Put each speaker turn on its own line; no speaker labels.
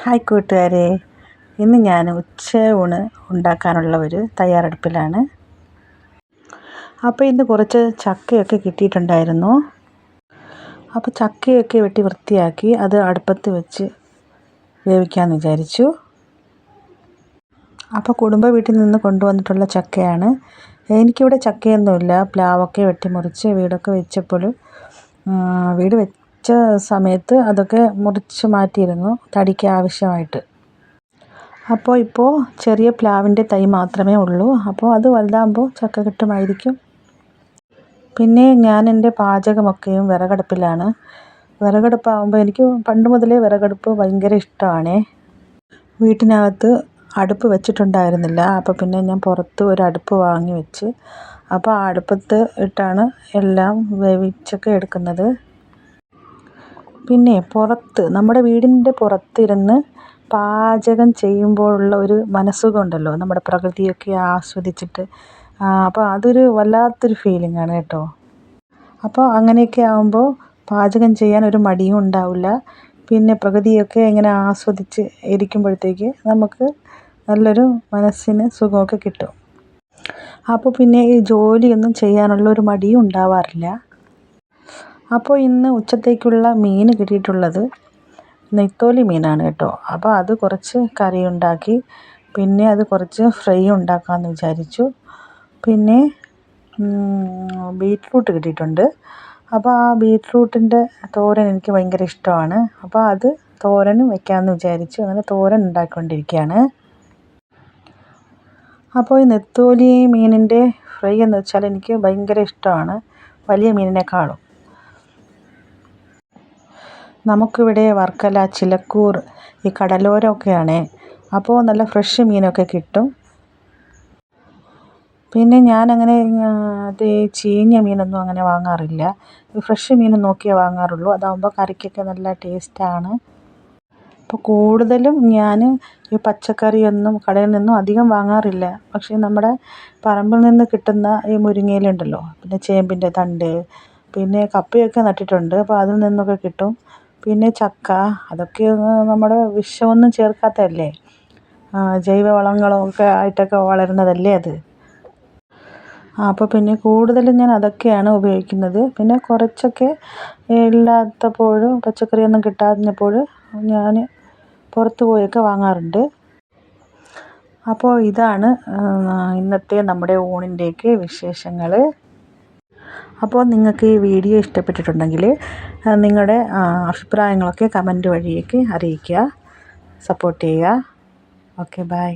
Hi കൂട്ടുകാരെ, ഇന്ന് ഞാൻ ഉച്ചയൂണ് ഉണ്ടാക്കാനുള്ള ഒരു തയ്യാറെടുപ്പിലാണ്. അപ്പോൾ ഇന്ന് കുറച്ച് ചക്കയൊക്കെ കിട്ടിയിട്ടുണ്ടായിരുന്നു. അപ്പോൾ ചക്കയൊക്കെ വെട്ടി വൃത്തിയാക്കി അത് അടുപ്പത്ത് വെച്ച് വേവിക്കാമെന്ന് വിചാരിച്ചു. അപ്പോൾ കുടുംബ വീട്ടിൽ നിന്ന് കൊണ്ടുവന്നിട്ടുള്ള ചക്കയാണ്. എനിക്കിവിടെ ചക്കയൊന്നുമില്ല. പ്ലാവൊക്കെ വെട്ടിമുറിച്ച് വീടൊക്കെ വെച്ചപ്പോൾ വീട് വെച്ച സമയത്ത് അതൊക്കെ മുറിച്ച് മാറ്റിയിരുന്നു തടിക്ക് ആവശ്യമായിട്ട്. അപ്പോൾ ഇപ്പോൾ ചെറിയ പ്ലാവിൻ്റെ തൈ മാത്രമേ ഉള്ളൂ. അപ്പോൾ അത് വലുതാകുമ്പോൾ ചക്ക കിട്ടുമായിരിക്കും. പിന്നെ ഞാൻ എൻ്റെ പാചകമൊക്കെയും വിറകടുപ്പിലാണ്. വിറകടുപ്പാകുമ്പോൾ എനിക്ക് പണ്ട് മുതലേ വിറകടുപ്പ് ഭയങ്കര ഇഷ്ടമാണ്. വീട്ടിനകത്ത് അടുപ്പ് വെച്ചിട്ടുണ്ടായിരുന്നില്ല. അപ്പോൾ പിന്നെ ഞാൻ പുറത്ത് ഒരു അടുപ്പ് വാങ്ങി വെച്ച് അപ്പോൾ ആ അടുപ്പത്ത് ഇട്ടാണ് എല്ലാം വേവിച്ചൊക്കെ എടുക്കുന്നത്. പിന്നെ പുറത്ത് നമ്മുടെ വീടിൻ്റെ പുറത്തിരുന്ന് പാചകം ചെയ്യുമ്പോഴുള്ള ഒരു മനസ്സുഖമുണ്ടല്ലോ, നമ്മുടെ പ്രകൃതിയൊക്കെ ആസ്വദിച്ചിട്ട്. അപ്പോൾ അതൊരു വല്ലാത്തൊരു ഫീലിംഗാണ് കേട്ടോ. അപ്പോൾ അങ്ങനെയൊക്കെ ആകുമ്പോൾ പാചകം ചെയ്യാൻ ഒരു മടിയും ഉണ്ടാവില്ല. പിന്നെ പ്രകൃതിയൊക്കെ ഇങ്ങനെ ആസ്വദിച്ച് ഇരിക്കുമ്പോഴത്തേക്ക് നമുക്ക് നല്ലൊരു മനസ്സിന് സുഖമൊക്കെ കിട്ടും. അപ്പോൾ പിന്നെ ഈ ജോലിയൊന്നും ചെയ്യാനുള്ള ഒരു മടിയും ഉണ്ടാവാറില്ല. അപ്പോൾ ഇന്ന് ഉച്ചത്തേക്കുള്ള മീൻ കിട്ടിയിട്ടുള്ളത് നെത്തോലി മീനാണ് കേട്ടോ. അപ്പോൾ അത് കുറച്ച് കറി ഉണ്ടാക്കി, പിന്നെ അത് കുറച്ച് ഫ്രൈ ഉണ്ടാക്കാമെന്ന് വിചാരിച്ചു. പിന്നെ ബീറ്റ്റൂട്ട് കിട്ടിയിട്ടുണ്ട്. അപ്പോൾ ആ ബീറ്റ്റൂട്ടിൻ്റെ തോരൻ എനിക്ക് ഭയങ്കര ഇഷ്ടമാണ്. അപ്പോൾ അത് തോരനും വയ്ക്കാമെന്ന് വിചാരിച്ചു. അങ്ങനെ തോരൻ ഉണ്ടാക്കിക്കൊണ്ടിരിക്കുകയാണ്. അപ്പോൾ ഈ നെത്തോലി മീനിൻ്റെ ഫ്രൈ എന്ന് വെച്ചാൽ എനിക്ക് ഭയങ്കര ഇഷ്ടമാണ്, വലിയ മീനിനേക്കാളും. നമുക്കിവിടെ വർക്കല, ചിലക്കൂർ, ഈ കടലോരമൊക്കെയാണ്. അപ്പോൾ നല്ല ഫ്രഷ് മീനൊക്കെ കിട്ടും. പിന്നെ ഞാനങ്ങനെ അത് ചീഞ്ഞ മീനൊന്നും അങ്ങനെ വാങ്ങാറില്ല. ഫ്രഷ് മീൻ നോക്കിയേ വാങ്ങാറുള്ളൂ. അതാകുമ്പോൾ കറിക്കൊക്കെ നല്ല ടേസ്റ്റാണ്. അപ്പോൾ കൂടുതലും ഞാൻ ഈ പച്ചക്കറിയൊന്നും കടയിൽ നിന്നും അധികം വാങ്ങാറില്ല. പക്ഷേ നമ്മുടെ പറമ്പിൽ നിന്ന് കിട്ടുന്ന ഈ മുരിങ്ങയിലുണ്ടല്ലോ, പിന്നെ ചേമ്പിൻ്റെ തണ്ട്, പിന്നെ കപ്പയൊക്കെ നട്ടിട്ടുണ്ട്. അപ്പോൾ അതിൽ നിന്നൊക്കെ കിട്ടും. പിന്നെ ചക്ക, അതൊക്കെ നമ്മുടെ വിഷമൊന്നും ചേർക്കാത്തതല്ലേ, ജൈവവളങ്ങളൊക്കെ ആയിട്ടൊക്കെ വളരുന്നതല്ലേ അത്. അപ്പോൾ പിന്നെ കൂടുതലും ഞാൻ അതൊക്കെയാണ് ഉപയോഗിക്കുന്നത്. പിന്നെ കുറച്ചൊക്കെ ഇല്ലാത്തപ്പോഴും പച്ചക്കറിയൊന്നും കിട്ടാഞ്ഞപ്പോൾ ഞാൻ പുറത്ത് പോയൊക്കെ വാങ്ങാറുണ്ട്. അപ്പോൾ ഇതാണ് ഇന്നത്തെ നമ്മുടെ ഊണിൻ്റെയൊക്കെ വിശേഷങ്ങൾ. അപ്പോൾ നിങ്ങൾക്ക് ഈ വീഡിയോ ഇഷ്ടപ്പെട്ടിട്ടുണ്ടെങ്കിൽ നിങ്ങളുടെ അഭിപ്രായങ്ങളൊക്കെ കമൻറ്റ് വഴിയൊക്കെ അറിയിക്കുക, സപ്പോർട്ട് ചെയ്യുക. Okay, by.